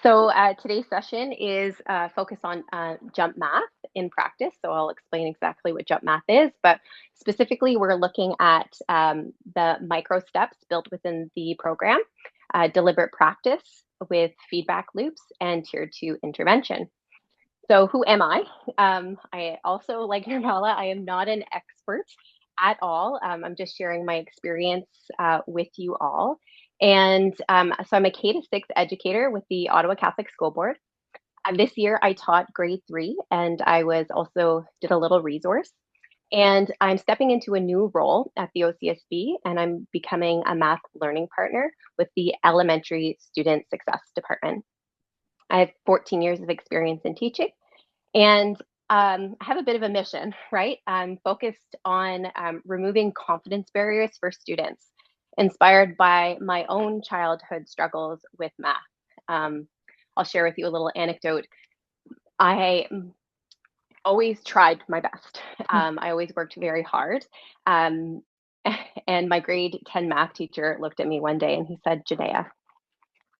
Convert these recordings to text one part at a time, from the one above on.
Today's session is focused on jump math in practice. So I'll explain exactly what jump math is, but specifically we're looking at the micro steps built within the program, deliberate practice with feedback loops, and tier 2 intervention. So who am I? I also, like Nirmala, I am not an expert at all. I'm just sharing my experience with you all. And I'm a K to 6 educator with the Ottawa Catholic School Board. This year I taught grade 3 and I was also did a little resource. And I'm stepping into a new role at the OCSB and I'm becoming a math learning partner with the Elementary Student Success Department. I have 14 years of experience in teaching and I have a bit of a mission, right? I'm focused on removing confidence barriers for students, inspired by my own childhood struggles with math. I'll share with you a little anecdote. I always tried my best. I always worked very hard. Um, and my grade 10 math teacher looked at me one day and he said, Jennea,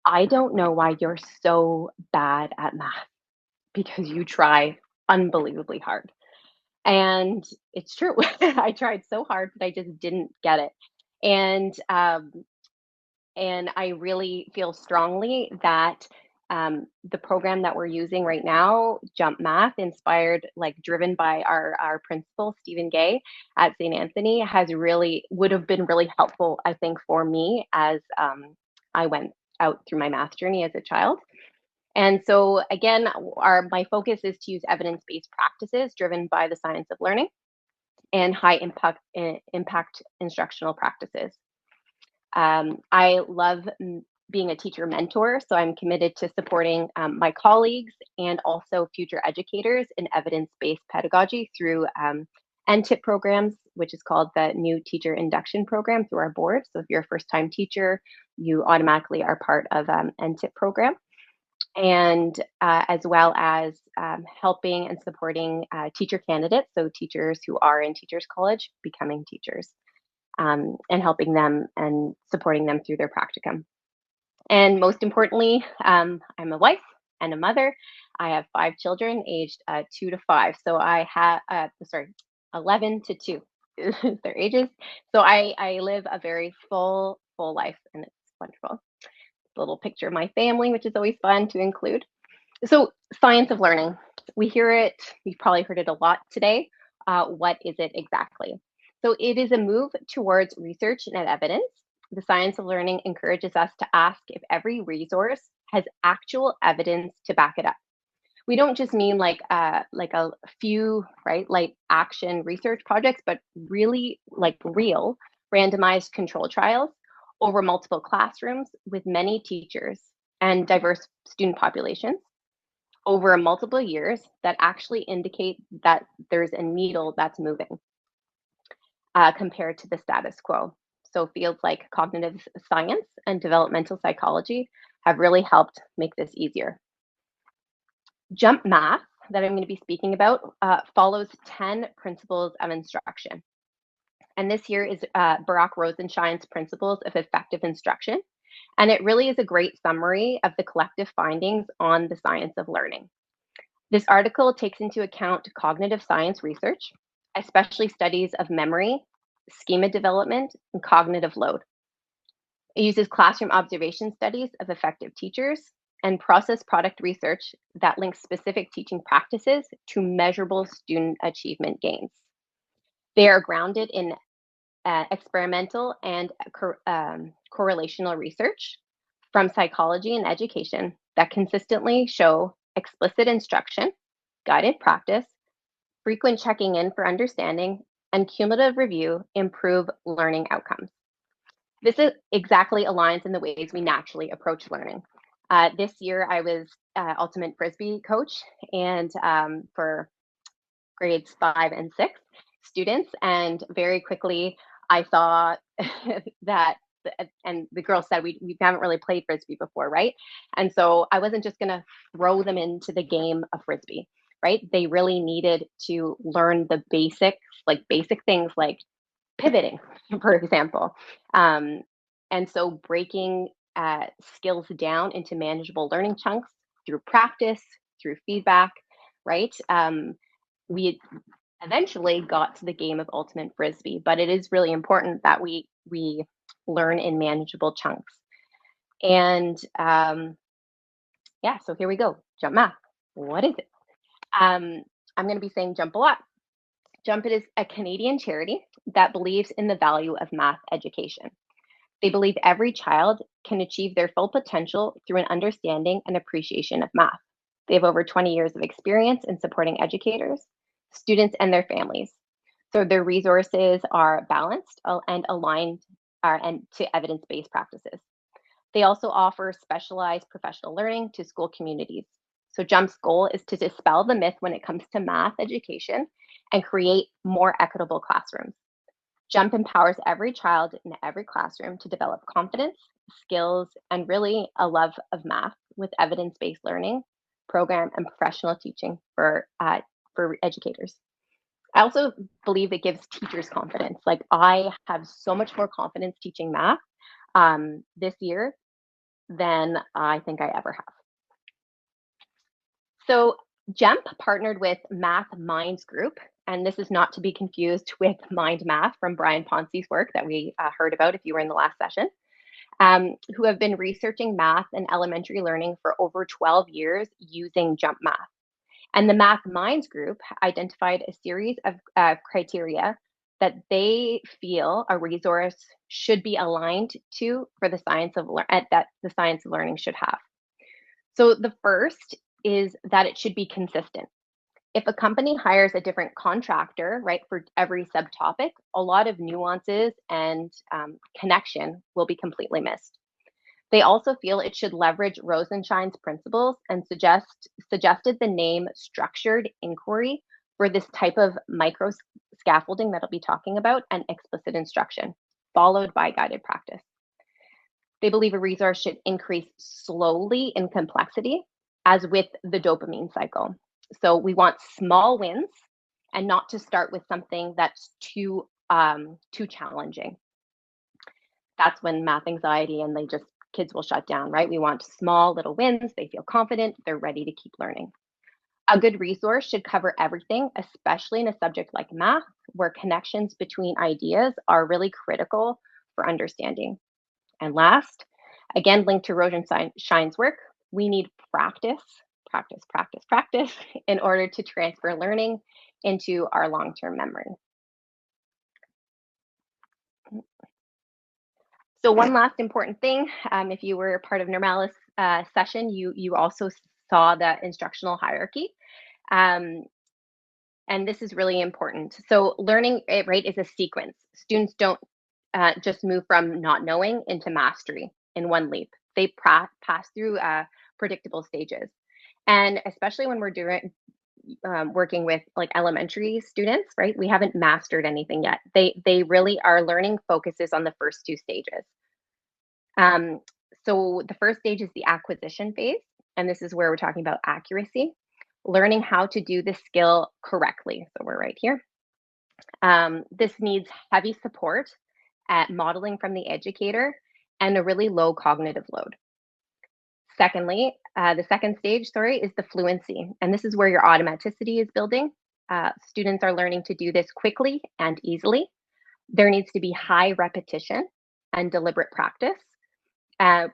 I don't know why you're so bad at math because you try unbelievably hard. And it's true. I tried so hard, but I just didn't get it. And um, and I really feel strongly that the program that we're using right now, Jump Math, inspired, like driven by our principal, Stephen Gay at St. Anthony, would have been really helpful, I think, for me as I went out through my math journey as a child. And so again, my focus is to use evidence-based practices driven by the science of learning and high impact instructional practices. I love being a teacher mentor, so I'm committed to supporting my colleagues and also future educators in evidence-based pedagogy through NTIP programs, which is called the New Teacher Induction Program through our board. So if you're a first-time teacher, you automatically are part of NTIP program. And as well as helping and supporting teacher candidates, so teachers who are in Teachers College becoming teachers, and helping them and supporting them through their practicum. And most importantly, I'm a wife and a mother. I have 5 children aged 2 to 5. So I have, 11 to 2 is their ages. So I live a very full life and it's wonderful. A little picture of my family, which is always fun to include. So science of learning, we hear it, we've probably heard it a lot today. What is it exactly? So it is a move towards research and evidence. The science of learning encourages us to ask if every resource has actual evidence to back it up. We don't just mean like a few, right, like action research projects, but really like real randomized control trials over multiple classrooms with many teachers and diverse student populations over multiple years that actually indicate that there's a needle that's moving compared to the status quo. So fields like cognitive science and developmental psychology have really helped make this easier. Jump Math that I'm going to be speaking about follows 10 principles of instruction. And this here is Barack Rosenshine's Principles of Effective Instruction. And it really is a great summary of the collective findings on the science of learning. This article takes into account cognitive science research, especially studies of memory, schema development, and cognitive load. It uses classroom observation studies of effective teachers and process product research that links specific teaching practices to measurable student achievement gains. They are grounded in experimental and correlational research from psychology and education that consistently show explicit instruction, guided practice, frequent checking in for understanding, and cumulative review improve learning outcomes. This exactly aligns in the ways we naturally approach learning. This year, I was ultimate Frisbee coach and for grades 5 and 6 students, and very quickly I saw that, and the girls said we haven't really played Frisbee before, right? And so I wasn't just going to throw them into the game of Frisbee, right? They really needed to learn the basics, like basic things like pivoting, for example. And so breaking skills down into manageable learning chunks through practice, through feedback, right? We eventually got to the game of ultimate frisbee, but it is really important that we learn in manageable chunks. And yeah, so here we go. Jump math. What is it? I'm going to be saying jump a lot. Jump It is a Canadian charity that believes in the value of math education. They believe every child can achieve their full potential through an understanding and appreciation of math. They have over 20 years of experience in supporting educators, students, and their families. So their resources are balanced and aligned and to evidence-based practices. They also offer specialized professional learning to school communities. So JUMP's goal is to dispel the myth when it comes to math education and create more equitable classrooms. JUMP empowers every child in every classroom to develop confidence, skills, and really a love of math with evidence-based learning, program, and professional teaching for educators. I also believe it gives teachers confidence. Like I have so much more confidence teaching math this year than I think I ever have. So JEMP partnered with Math Minds Group, and this is not to be confused with Mind Math from Brian Ponce's work that we heard about if you were in the last session, who have been researching math and elementary learning for over 12 years using JUMP Math. And the Math Minds Group identified a series of criteria that they feel a resource should be aligned to for the science of that the science of learning should have. So the first is that it should be consistent. If a company hires a different contractor, right, for every subtopic, a lot of nuances and connection will be completely missed. They also feel it should leverage Rosenshine's principles and suggested the name structured inquiry for this type of micro scaffolding that I'll be talking about and explicit instruction, followed by guided practice. They believe a resource should increase slowly in complexity, as with the dopamine cycle. So we want small wins and not to start with something that's too challenging. That's when math anxiety and kids will shut down, right? We want small little wins. They feel confident. They're ready to keep learning. A good resource should cover everything, especially in a subject like math, where connections between ideas are really critical for understanding. And last, again, linked to Rosenshine's work, we need practice, practice, practice, practice in order to transfer learning into our long-term memory. So one last important thing, if you were part of Nirmala's session, you also saw that instructional hierarchy. And this is really important. So learning, right, is a sequence. Students don't just move from not knowing into mastery in one leap. They pass through predictable stages. And especially when we're working with like elementary students, right? We haven't mastered anything yet. They really are learning focuses on the first two stages. So the first stage is the acquisition phase, and this is where we're talking about accuracy, learning how to do the skill correctly. So we're right here. This needs heavy support at modeling from the educator and a really low cognitive load. Secondly, the second stage, is the fluency. And this is where your automaticity is building. Students are learning to do this quickly and easily. There needs to be high repetition and deliberate practice,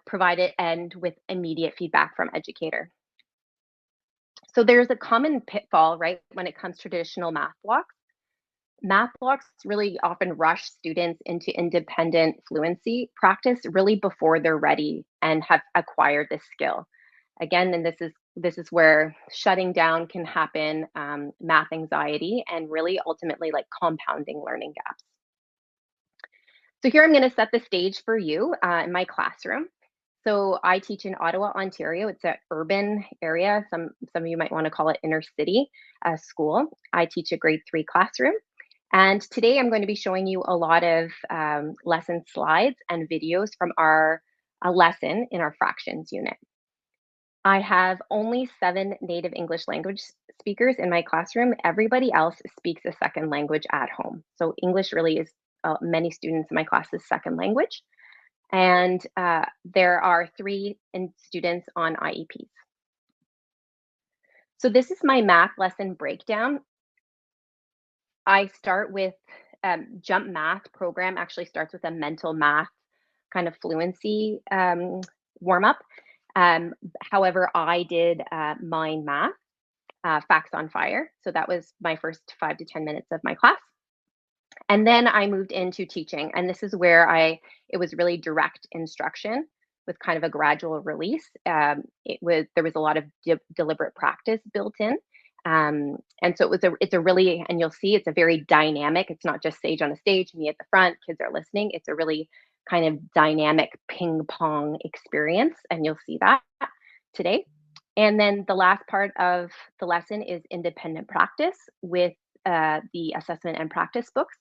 provided and with immediate feedback from educator. So there's a common pitfall, right, when it comes to traditional math blocks. Math blocks really often rush students into independent fluency practice really before they're ready and have acquired this skill. Again, and this is where shutting down can happen, math anxiety, and really ultimately like compounding learning gaps. So here I'm going to set the stage for you in my classroom. So I teach in Ottawa, Ontario. It's an urban area. Some of you might want to call it inner city school. I teach a grade 3 classroom. And today I'm going to be showing you a lot of lesson slides and videos from our lesson in our fractions unit. I have only 7 native English language speakers in my classroom. Everybody else speaks a second language at home. So English really is many students in my class's second language. And there are 3 students on IEPs. So this is my math lesson breakdown. I start with Jump Math program actually starts with a mental math kind of fluency warm up. However, I did Mind Math, Facts on Fire. So that was my first 5 to 10 minutes of my class. And then I moved into teaching, and this is where it was really direct instruction with kind of a gradual release. There was a lot of deliberate practice built in, and so it's a really, and you'll see it's a very dynamic. It's not just Sage on a stage, me at the front, kids are listening. It's a really kind of dynamic ping pong experience, and you'll see that today. And then the last part of the lesson is independent practice with the assessment and practice books.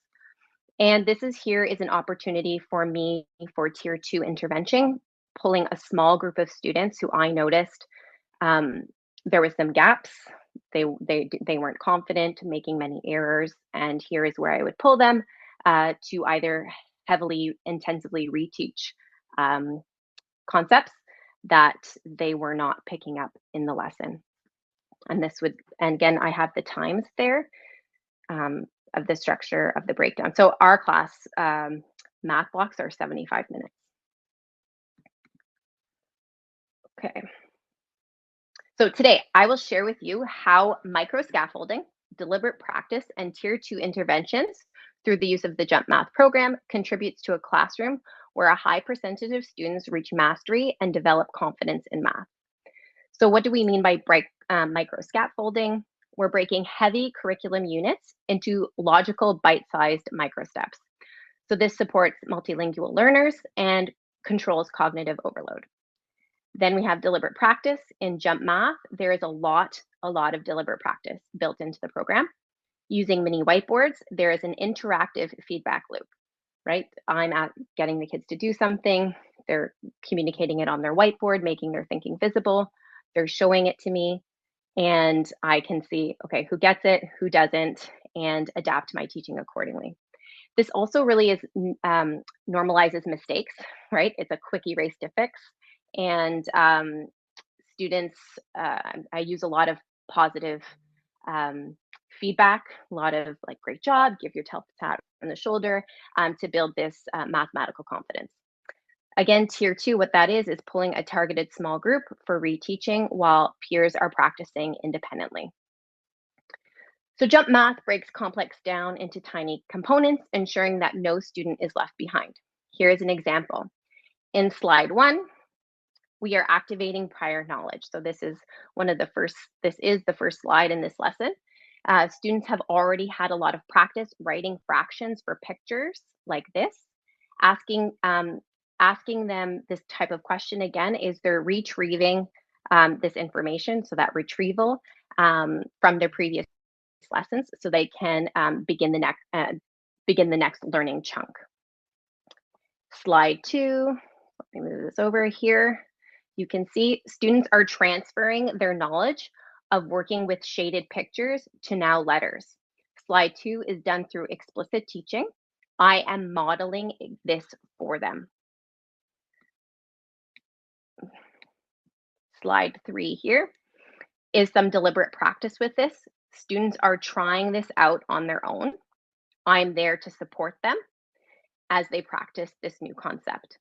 And this is an opportunity for me for tier 2 intervention, pulling a small group of students who I noticed there was some gaps. They weren't confident, making many errors, and here is where I would pull them to either heavily, intensively reteach concepts that they were not picking up in the lesson. And again, I have the times there. Of the structure of the breakdown. So our class math blocks are 75 minutes. Okay. So today I will share with you how micro scaffolding, deliberate practice, and tier 2 interventions through the use of the Jump Math program contributes to a classroom where a high percentage of students reach mastery and develop confidence in math. So what do we mean by micro scaffolding? We're breaking heavy curriculum units into logical bite-sized micro steps. So this supports multilingual learners and controls cognitive overload. Then we have deliberate practice. In Jump Math, there is a lot of deliberate practice built into the program. Using mini whiteboards, there is an interactive feedback loop, right? I'm getting the kids to do something. They're communicating it on their whiteboard, making their thinking visible. They're showing it to me. And I can see, okay, who gets it, who doesn't, and adapt my teaching accordingly. This also really normalizes mistakes, right? It's a quick erase to fix. And students, I use a lot of positive feedback, a lot of like, great job, give yourself a tap on the shoulder to build this mathematical confidence. Again, tier 2, what that is pulling a targeted small group for reteaching while peers are practicing independently. So Jump Math breaks complex down into tiny components, ensuring that no student is left behind. Here is an example. In slide 1, we are activating prior knowledge. So this is the first slide in this lesson. Students have already had a lot of practice writing fractions for pictures like this. Asking them this type of question again is they're retrieving this information, so that retrieval from their previous lessons, so they can begin the next learning chunk. Slide 2. Let me move this over here. You can see students are transferring their knowledge of working with shaded pictures to now letters. Slide 2 is done through explicit teaching. I am modeling this for them. Slide 3 here is some deliberate practice with this. Students are trying this out on their own. I'm there to support them as they practice this new concept.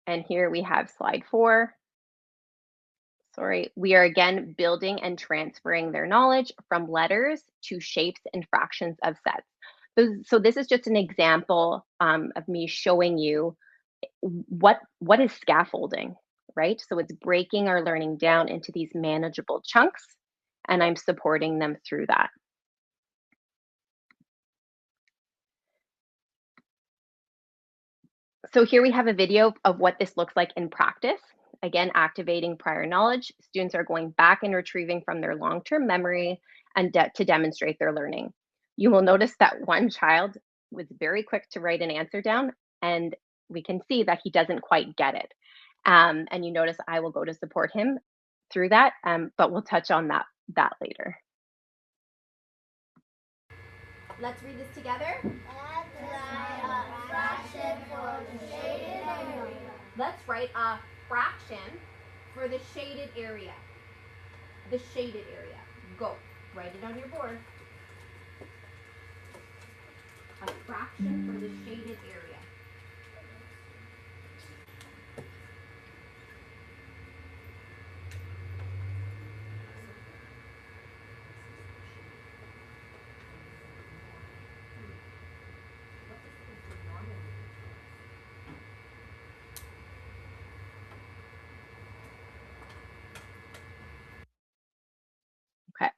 And here we have slide 4. We are again building and transferring their knowledge from letters to shapes and fractions of sets. So this is just an example of me showing you what is scaffolding, right? So it's breaking our learning down into these manageable chunks, and I'm supporting them through that. So here we have a video of what this looks like in practice. Again, activating prior knowledge. Students are going back and retrieving from their long-term memory and to demonstrate their learning. You will notice that one child was very quick to write an answer down, and we can see that he doesn't quite get it. And you notice I will go to support him through that, but we'll touch on that later. Let's read this together. Let's write a fraction for the shaded memory. Let's write a fraction for the shaded area. The shaded area. Go. Write it on your board. A fraction for the shaded area. Okay.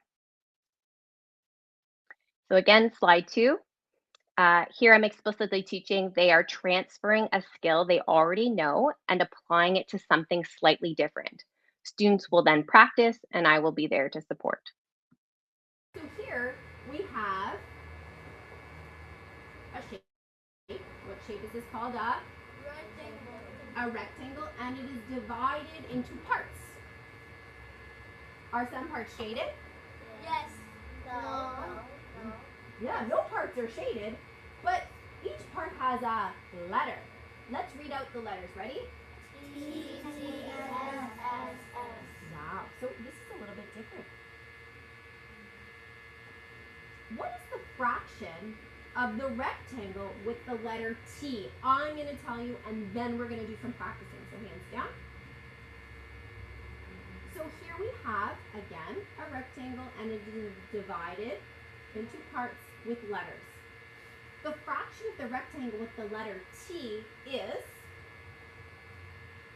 So again, slide 2. Here I'm explicitly teaching they are transferring a skill they already know and applying it to something slightly different. Students will then practice and I will be there to support. So here we have a shape. What shape is this called? A rectangle. A rectangle, and it is divided into parts. Are some parts shaded? Yes. No. Yeah, no parts are shaded, but each part has a letter. Let's read out the letters. Ready? T, C, S, S, S. Wow, so this is a little bit different. What is the fraction of the rectangle with the letter T? I'm going to tell you, and then we're going to do some practicing. So hands down. So here we have, again, a rectangle, and it is divided into parts with letters. The fraction of the rectangle with the letter T is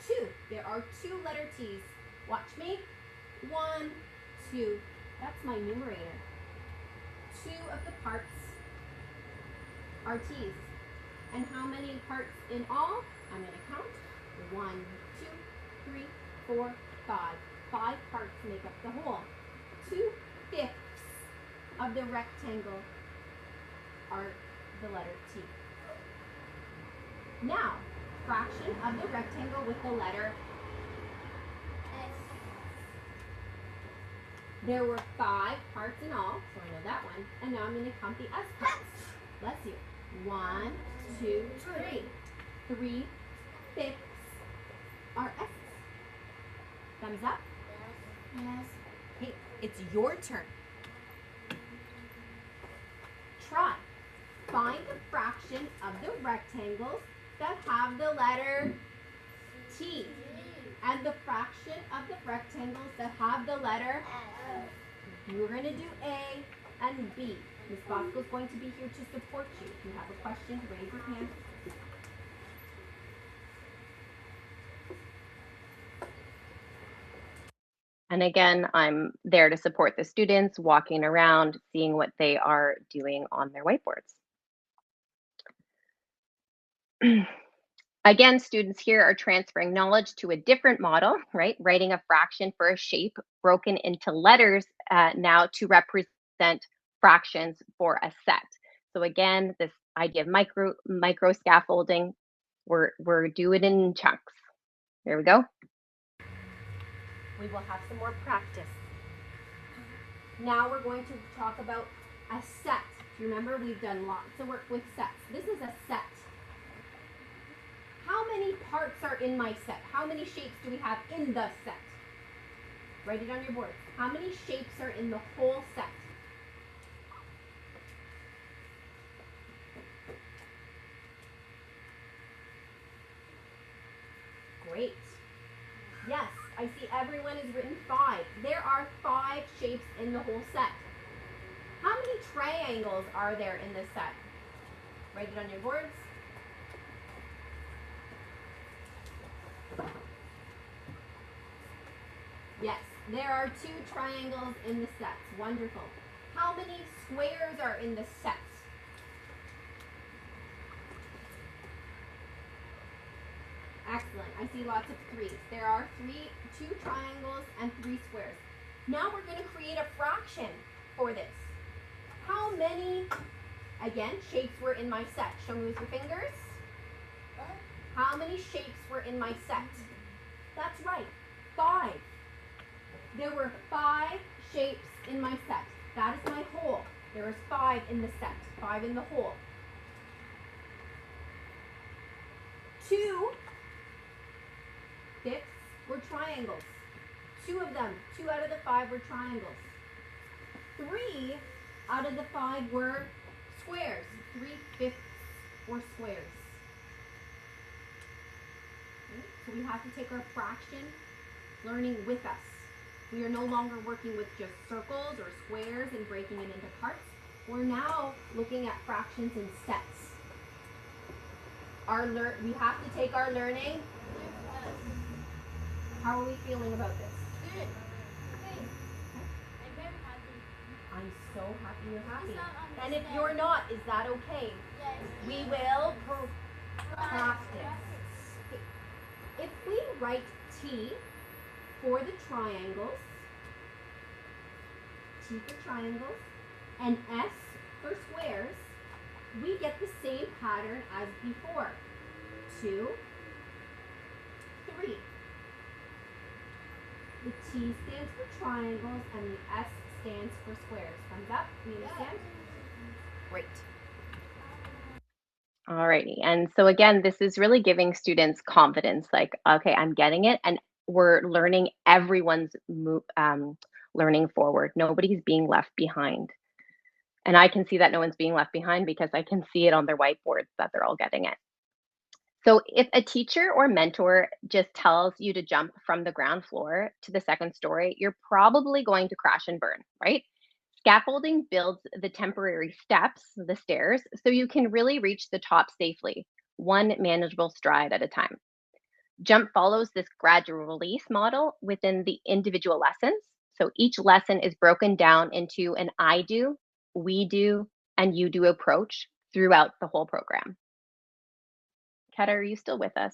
2. There are 2 letter T's. Watch me. 1, 2. That's my numerator. 2 of the parts are T's. And how many parts in all? I'm going to count. 1, 2, 3, 4, 5. 5 parts make up the whole. 2/5 of the rectangle are the letter T. Now, fraction of the rectangle with the letter S. There were 5 parts in all, so I know that one. And now I'm going to count the S parts. Let's see. 1, 2, 3. 3/5 are S's. Thumbs up. Yes. Okay, it's your turn. Try. Find the fraction of the rectangles that have the letter T. And the fraction of the rectangles that have the letter S. You're going to do A and B. Ms. Boskill is going to be here to support you. If you have a question, raise your hand. And again, I'm there to support the students, walking around, seeing what they are doing on their whiteboards. Again, students here are transferring knowledge to a different model, right? Writing a fraction for a shape broken into letters now to represent fractions for a set. So again, this idea of micro scaffolding, we're doing it in chunks. There we go. We will have some more practice. Now we're going to talk about a set. Remember, we've done lots of work with sets. This is a set. How many parts are in my set? How many shapes do we have in the set? Write it on your board. How many shapes are in the whole set? Great. Yes, I see everyone has written 5. There are 5 shapes in the whole set. How many triangles are there in this set? Write it on your boards. Yes, there are 2 triangles in the set. Wonderful. How many squares are in the set? Excellent. I see lots of 3s. There are 2 triangles and 3 squares. Now we're going to create a fraction for this. How many, again, shapes were in my set? Show me with your fingers. How many shapes were in my set? That's right, 5. There were 5 shapes in my set. That is my whole. There was 5 in the set, 5 in the whole. 2 triangles. 2 of them, 2 out of the 5 were triangles. 3 out of the 5 were squares. 3/5 were squares. Okay? So we have to take our fraction learning with us. We are no longer working with just circles or squares and breaking it into parts. We're now looking at fractions and sets. We have to take our learning. How are we feeling about this? Good. Okay. I'm very happy. I'm so happy you're happy. It's not And if you're not, is that okay? Yes. We will practice. Okay. If we write T for the triangles, T for triangles, and S for squares, we get the same pattern as before. 2, 3. The T stands for triangles and the S stands for squares. Thumbs up? You understand? Great. Alrighty. And so again, this is really giving students confidence, like, okay, I'm getting it. And we're learning, everyone's learning forward. Nobody's being left behind. And I can see that no one's being left behind because I can see it on their whiteboards that they're all getting it. So if a teacher or mentor just tells you to jump from the ground floor to the second story, you're probably going to crash and burn, right? Scaffolding builds the temporary steps, the stairs, so you can really reach the top safely, one manageable stride at a time. Jump follows this gradual release model within the individual lessons. So each lesson is broken down into an I do, we do, and you do approach throughout the whole program. Keta, are you still with us?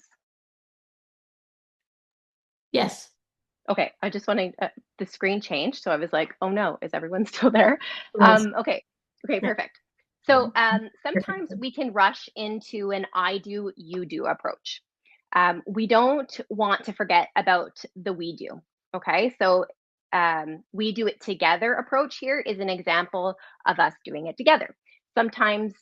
Yes. Okay, I just wanted the screen changed, so I was like, "Oh no, is everyone still there?" Yes. Okay, perfect. So sometimes we can rush into an I do, you do approach. We don't want to forget about the we do. Okay, so we do it together approach here is an example of us doing it together. Sometimes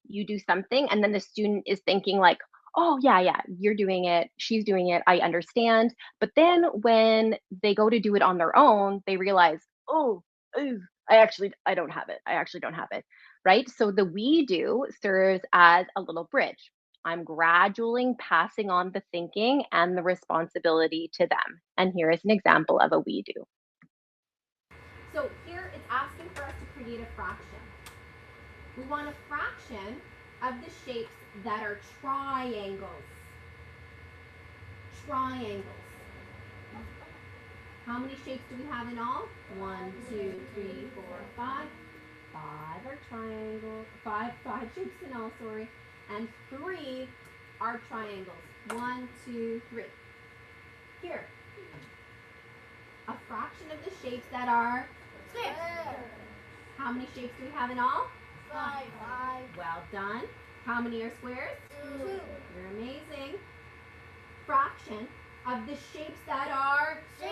you do something, and then the student is thinking like, oh yeah, you're doing it, she's doing it, I understand. But then when they go to do it on their own, they realize, oh, I don't have it. I actually don't have it, right? So the we do serves as a little bridge. I'm gradually passing on the thinking and the responsibility to them. And here is an example of a we do. So here it's asking for us to create a fraction. We want a fraction of the shapes that are triangles. Triangles. How many shapes do we have in all? 1, 2, 3, 4, 5. 5 are triangles. Five shapes in all, sorry. And 3 are triangles. 1, 2, 3. Here. A fraction of the shapes that are 6. How many shapes do we have in all? 5. Well done. How many are squares? 2. You're amazing. Fraction of the shapes that are 6.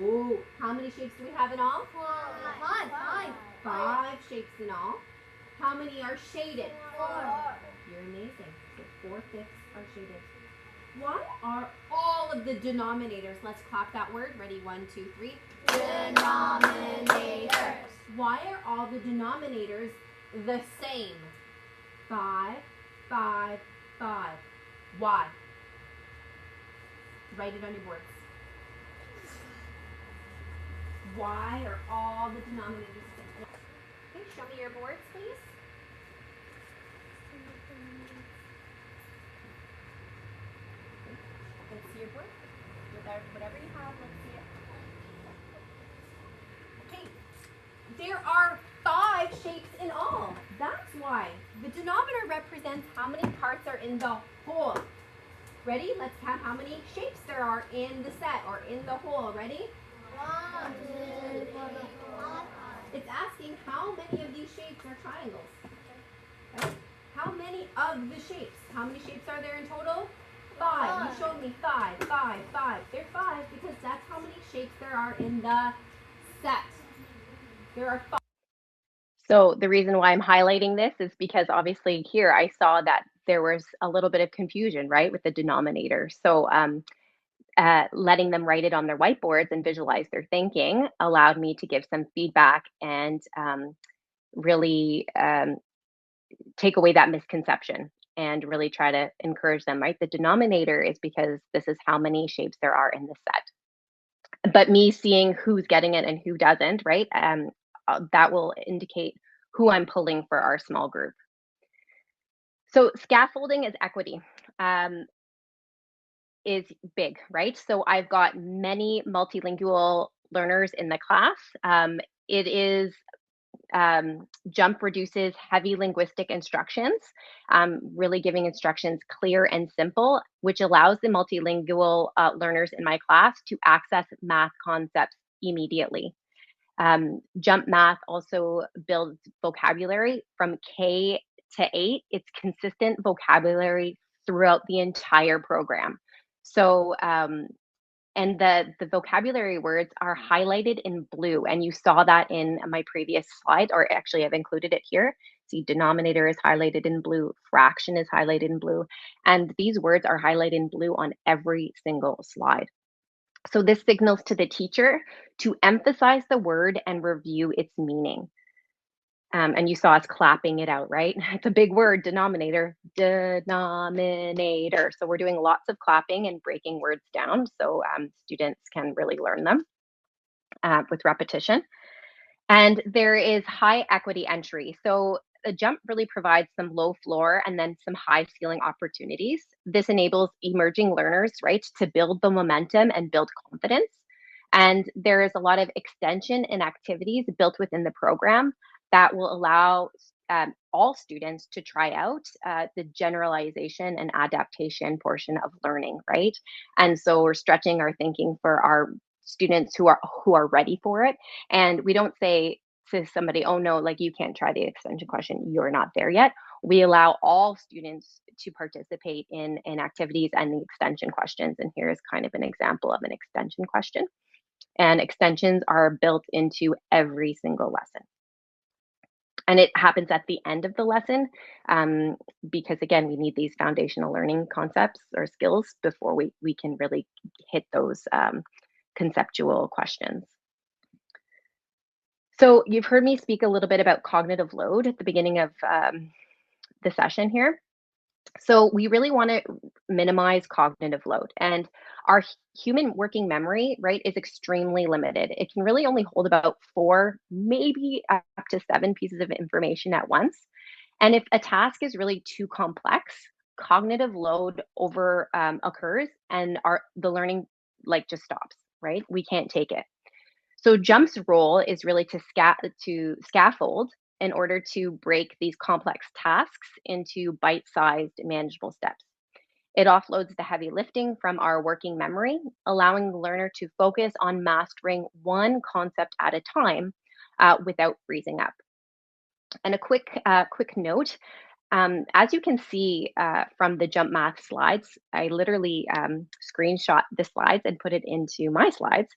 Oh, how many shapes do we have in all? 5. 5 shapes in all. How many are shaded? 4. You're amazing. So 4/5 are shaded. Why are all of the denominators, let's clap that word, ready, 1, 2, 3. Denominators. Why are all the denominators the same? 5, 5, 5. Why? Write it on your boards. Why are all the denominators the same? Okay, show me your boards, please. Let's see your board. Whatever you have, let's see it. Okay. There are 5 shapes in all. That's why. The denominator represents how many parts are in the whole. Ready? Let's count how many shapes there are in the set or in the whole. Ready? 1, 2, 3, 4, 5. It's asking how many of these shapes are triangles. Right? How many of the shapes? How many shapes are there in total? 5. You showed me 5, 5, 5. They're 5 because that's how many shapes there are in the set. There are 5. So the reason why I'm highlighting this is because obviously here I saw that there was a little bit of confusion, right, with the denominator. So letting them write it on their whiteboards and visualize their thinking allowed me to give some feedback and really take away that misconception and really try to encourage them, right? The denominator is because this is how many shapes there are in the set. But me seeing who's getting it and who doesn't, right? That will indicate who I'm pulling for our small group. So scaffolding is equity. Is big, right? So I've got many multilingual learners in the class. It is JUMP reduces heavy linguistic instructions, really giving instructions clear and simple, which allows the multilingual learners in my class to access math concepts immediately. JUMP Math also builds vocabulary from K to 8. It's consistent vocabulary throughout the entire program. So, and the vocabulary words are highlighted in blue, and you saw that in my previous slide, or actually I've included it here. See, denominator is highlighted in blue, fraction is highlighted in blue, and these words are highlighted in blue on every single slide. So this signals to the teacher to emphasize the word and review its meaning. And you saw us clapping it out, right? It's a big word, denominator, denominator. So we're doing lots of clapping and breaking words down so students can really learn them with repetition. And there is high equity entry. So the JUMP really provides some low floor and then some high ceiling opportunities. This enables emerging learners, right, to build the momentum and build confidence. And there is a lot of extension and activities built within the program that will allow all students to try out the generalization and adaptation portion of learning, right? And so we're stretching our thinking for our students who are ready for it. And we don't say to somebody, oh no, like you can't try the extension question, you're not there yet. We allow all students to participate in activities and the extension questions. And here is kind of an example of an extension question. And extensions are built into every single lesson. And it happens at the end of the lesson because, again, we need these foundational learning concepts or skills before we can really hit those conceptual questions. So you've heard me speak a little bit about cognitive load at the beginning of the session here. So we really want to minimize cognitive load, and our human working memory, right, is extremely limited. It can really only hold about 4, maybe up to 7 pieces of information at once. And if a task is really too complex, cognitive load over occurs, and the learning like just stops. Right, we can't take it. So JUMP's role is really to scaffold in order to break these complex tasks into bite-sized, manageable steps. It offloads the heavy lifting from our working memory, allowing the learner to focus on mastering one concept at a time without freezing up. And a quick note, as you can see from the JUMP Math slides, I literally screenshot the slides and put it into my slides.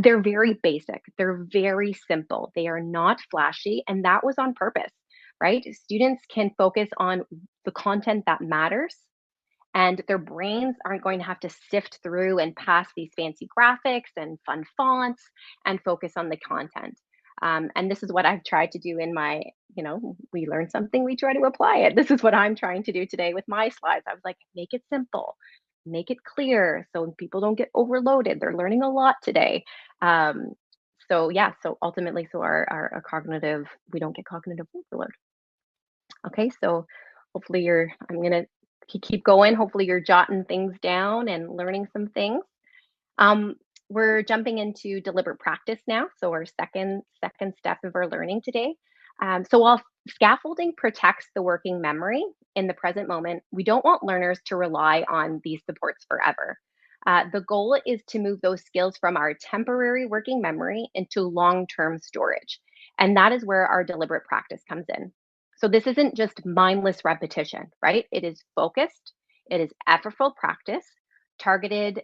They're very basic. They're very simple. They are not flashy, and that was on purpose, right? Students can focus on the content that matters, and their brains aren't going to have to sift through and pass these fancy graphics and fun fonts and focus on the content. And this is what I've tried to do in my, we learn something, we try to apply it. This is what I'm trying to do today with my slides. I was like, make it simple, make it clear so people don't get overloaded. They're learning a lot today. So yeah, so ultimately, so our cognitive, we don't get cognitive overload. Okay, so hopefully I'm gonna keep going. Hopefully you're jotting things down and learning some things. We're jumping into deliberate practice now. So our second step of our learning today. So while scaffolding protects the working memory in the present moment, we don't want learners to rely on these supports forever. The goal is to move those skills from our temporary working memory into long-term storage. And that is where our deliberate practice comes in. So this isn't just mindless repetition, right? It is focused, it is effortful practice, targeted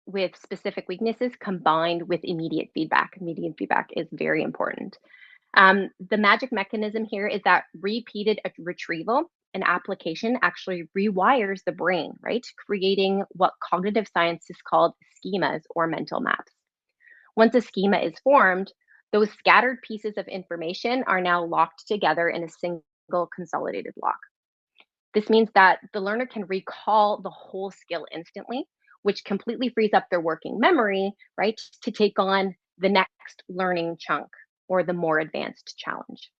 with specific weaknesses combined with immediate feedback. Immediate feedback is very important. The magic mechanism here is that repeated retrieval an application actually rewires the brain, right? Creating what cognitive scientists called schemas or mental maps. Once a schema is formed, those scattered pieces of information are now locked together in a single consolidated block. This means that the learner can recall the whole skill instantly, which completely frees up their working memory, right, to take on the next learning chunk or the more advanced challenge.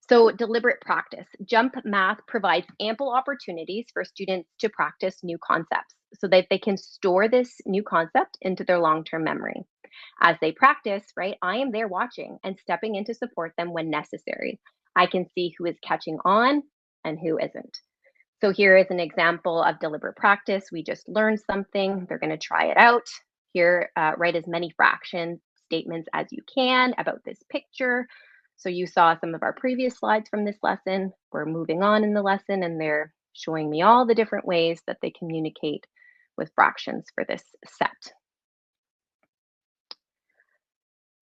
So, deliberate practice. Jump Math provides ample opportunities for students to practice new concepts so that they can store this new concept into their long term memory. As they practice, right, I am there watching and stepping in to support them when necessary. I can see who is catching on and who isn't. So here is an example of deliberate practice. We just learned something. They're going to try it out. Here, write as many fraction statements as you can about this picture. So you saw some of our previous slides from this lesson. We're moving on in the lesson, and they're showing me all the different ways that they communicate with fractions for this set.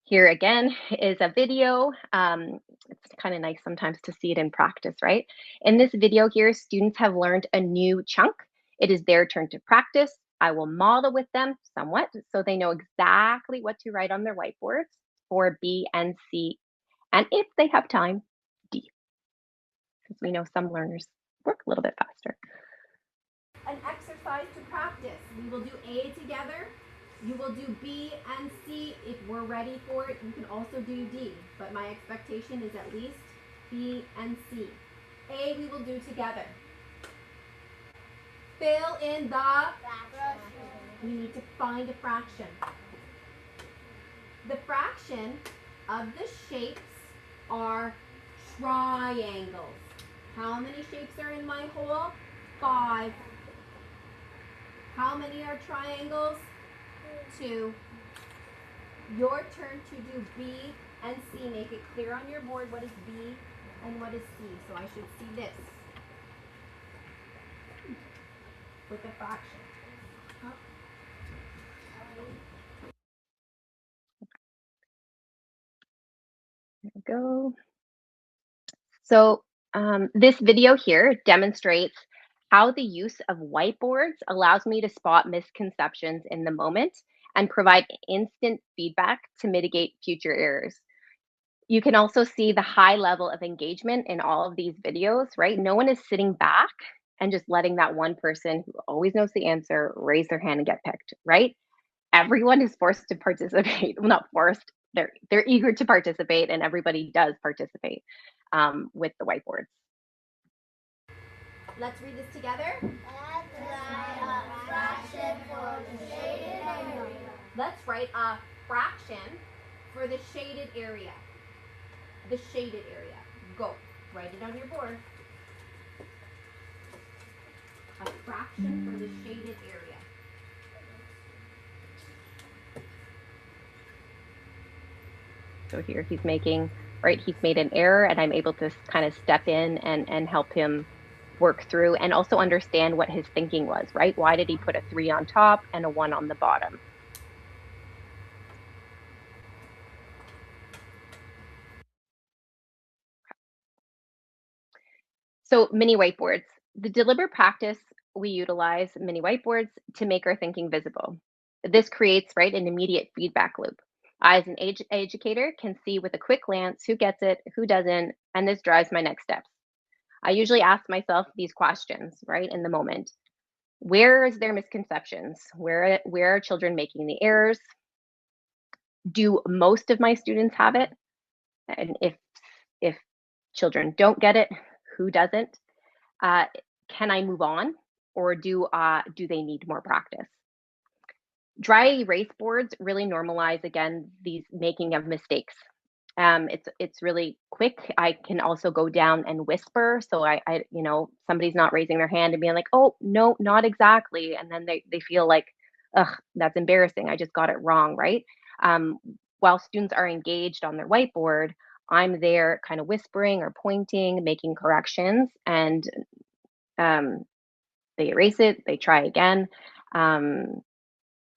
Here again is a video. It's kind of nice sometimes to see it in practice, right? In this video here, students have learned a new chunk. It is their turn to practice. I will model with them somewhat so they know exactly what to write on their whiteboards for B and C, and if they have time, D, because we know some learners work a little bit faster. An exercise to practice. We will do A together. You will do B and C if we're ready for it. You can also do D, but my expectation is at least B and C. A we will do together. Fill in the Fraction. We need to find a fraction. The fraction of the shapes are triangles. How many shapes are in my hole? 5. How many are triangles? 2. Your turn to do B and C. Make it clear on your board what is B and what is C. So I should see this with the fraction. There we go. So this video here demonstrates how the use of whiteboards allows me to spot misconceptions in the moment and provide instant feedback to mitigate future errors. You can also see the high level of engagement in all of these videos, right? No one is sitting back and just letting that one person who always knows the answer raise their hand and get picked, right? Everyone is forced to participate. Well, not forced. They're eager to participate, and everybody does participate with the whiteboards. Let's read this together. Let's write a fraction for the shaded area. Let's write a fraction for the shaded area. The shaded area. Go. Write it on your board. A fraction for the shaded area. So here he's making, right, he's made an error, and I'm able to kind of step in and help him work through and also understand what his thinking was, right? Why did he put a 3 on top and a 1 on the bottom? So mini whiteboards. The deliberate practice, we utilize mini whiteboards to make our thinking visible. This creates, right, an immediate feedback loop. I, as an educator, can see with a quick glance who gets it, who doesn't, and this drives my next steps. I usually ask myself these questions, right, in the moment. Where is their misconceptions? Where are children making the errors? Do most of my students have it? And if children don't get it, who doesn't? Uh, can I move on, or do they need more practice? Dry erase boards really normalize again these making of mistakes. It's really quick. I can also go down and whisper, so I somebody's not raising their hand and being like, oh no, not exactly, and then they feel like, ugh, that's embarrassing. I just got it wrong, right? Um, while students are engaged on their whiteboard, I'm there kind of whispering or pointing, making corrections, and um, they erase it, they try again. Um,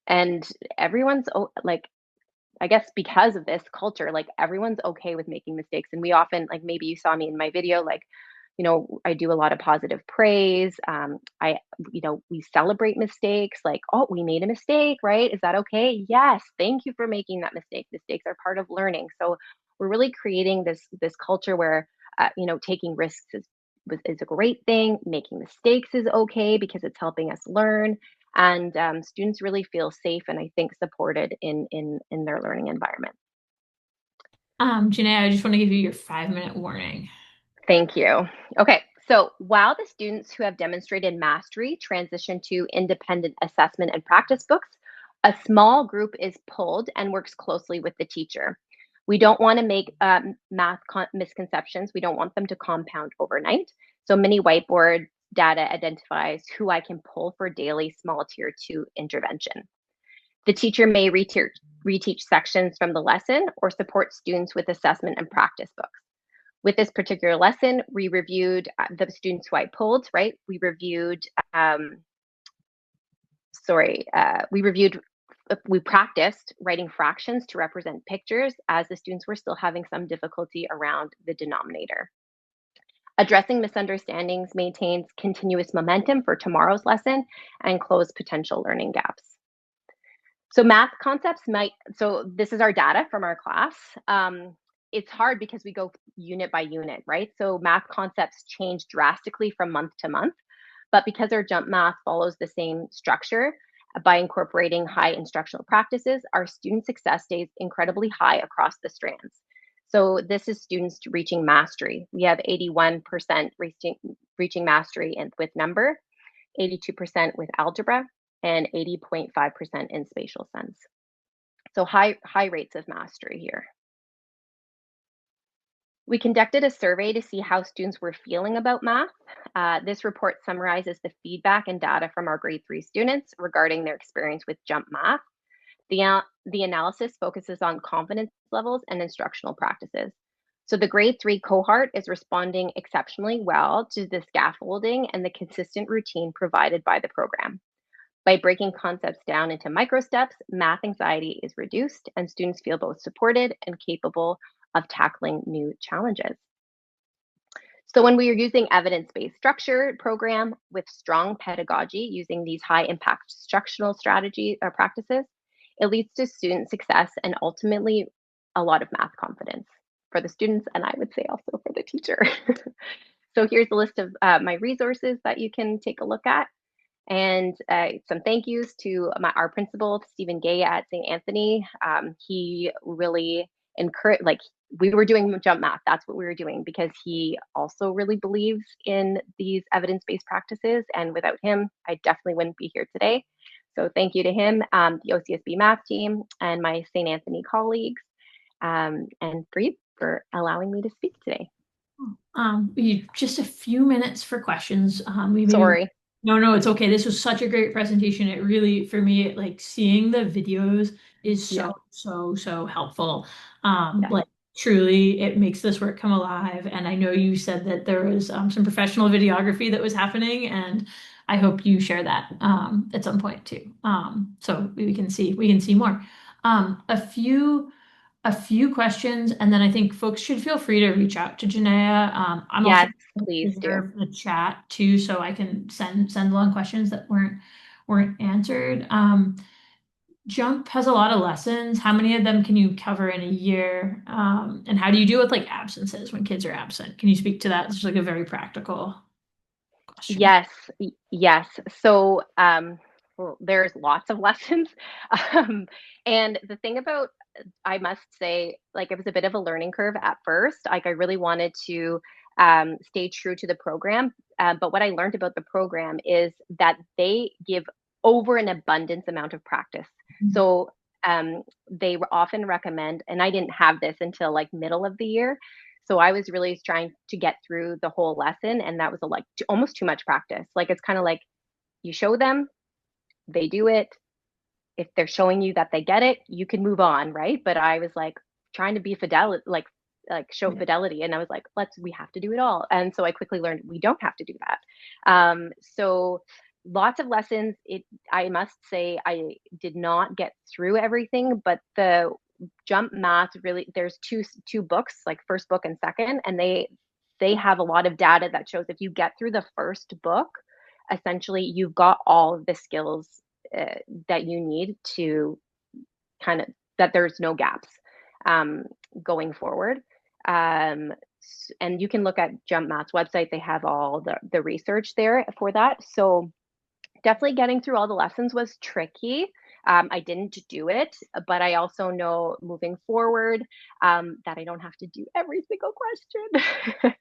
and everyone's like, I guess because of this culture, like everyone's okay with making mistakes. And we often, like maybe you saw me in my video, like I do a lot of positive praise. We celebrate mistakes, like, oh, we made a mistake, right? Is that okay? Yes, thank you for making that mistake. Mistakes are part of learning. So we're really creating this culture where, taking risks is a great thing. Making mistakes is okay because it's helping us learn, and students really feel safe and I think supported in their learning environment. Jennea, I just want to give you your 5-minute warning. Thank you. Okay, so while the students who have demonstrated mastery transition to independent assessment and practice books, a small group is pulled and works closely with the teacher. We don't want to make misconceptions. We don't want them to compound overnight. So mini whiteboard data identifies who I can pull for daily small tier 2 intervention. The teacher may reteach sections from the lesson or support students with assessment and practice books. With this particular lesson, we reviewed the students who I pulled, right? We reviewed, we practiced writing fractions to represent pictures as the students were still having some difficulty around the denominator. Addressing misunderstandings maintains continuous momentum for tomorrow's lesson and close potential learning gaps. So this is our data from our class. It's hard because we go unit by unit, right? So math concepts change drastically from month to month, but because our jump math follows the same structure, by incorporating high instructional practices, our student success stays incredibly high across the strands. So this is students reaching mastery. We have 81% reaching mastery with number, 82% with algebra, and 80.5% in spatial sense. So high rates of mastery here. We conducted a survey to see how students were feeling about math. This report summarizes the feedback and data from our grade 3 students regarding their experience with jump math. The analysis focuses on confidence levels and instructional practices. So the grade 3 cohort is responding exceptionally well to the scaffolding and the consistent routine provided by the program. By breaking concepts down into micro steps, math anxiety is reduced and students feel both supported and capable of tackling new challenges. So when we are using evidence-based structured program with strong pedagogy using these high impact instructional strategies or practices, it leads to student success and ultimately a lot of math confidence for the students, and I would say also for the teacher. So here's a list of my resources that you can take a look at. And some thank yous to our principal, Stephen Gay at St. Anthony. He really encouraged, like, we were doing jump math. That's what we were doing because he also really believes in these evidence-based practices. And without him, I definitely wouldn't be here today. So thank you to him, the OCSB math team, and my St. Anthony colleagues, and for you for allowing me to speak today. Just a few minutes for questions. Sorry. No, it's okay. This was such a great presentation. It really, for me, like seeing the videos is so helpful. Like truly, it makes this work come alive. And I know you said that there was some professional videography that was happening, and I hope you share that at some point too. So we can see more. A few questions, and then I think folks should feel free to reach out to Jennea. I'm also Please do. the chat too, so I can send along questions that weren't answered. Jump has a lot of lessons. How many of them can you cover in a year? And how do you deal with like absences when kids are absent? Can you speak to that? It's just like a very practical question. Yes. So well, there's lots of lessons. And the thing about, I must say, like, it was a bit of a learning curve at first. Like, I really wanted to stay true to the program. But what I learned about the program is that they give over an abundance amount of practice. Mm-hmm. So they often recommend, and I didn't have this until like middle of the year. So I was really trying to get through the whole lesson, and that was almost too much practice. Like, it's kind of like you show them, they do it. If they're showing you that they get it, you can move on, right? But I was like trying to be fidelity, like show fidelity, and I was like, we have to do it all. And so I quickly learned we don't have to do that. So lots of lessons. I must say I did not get through everything, but the jump math really, there's two books, like first book and second, and they have a lot of data that shows if you get through the first book, essentially you've got all of the skills that you need to kind of, that there's no gaps um, going forward. Um, and you can look at Jump Math's website. They have all the research there for that. So definitely getting through all the lessons was tricky. I didn't do it, but I also know moving forward that I don't have to do every single question.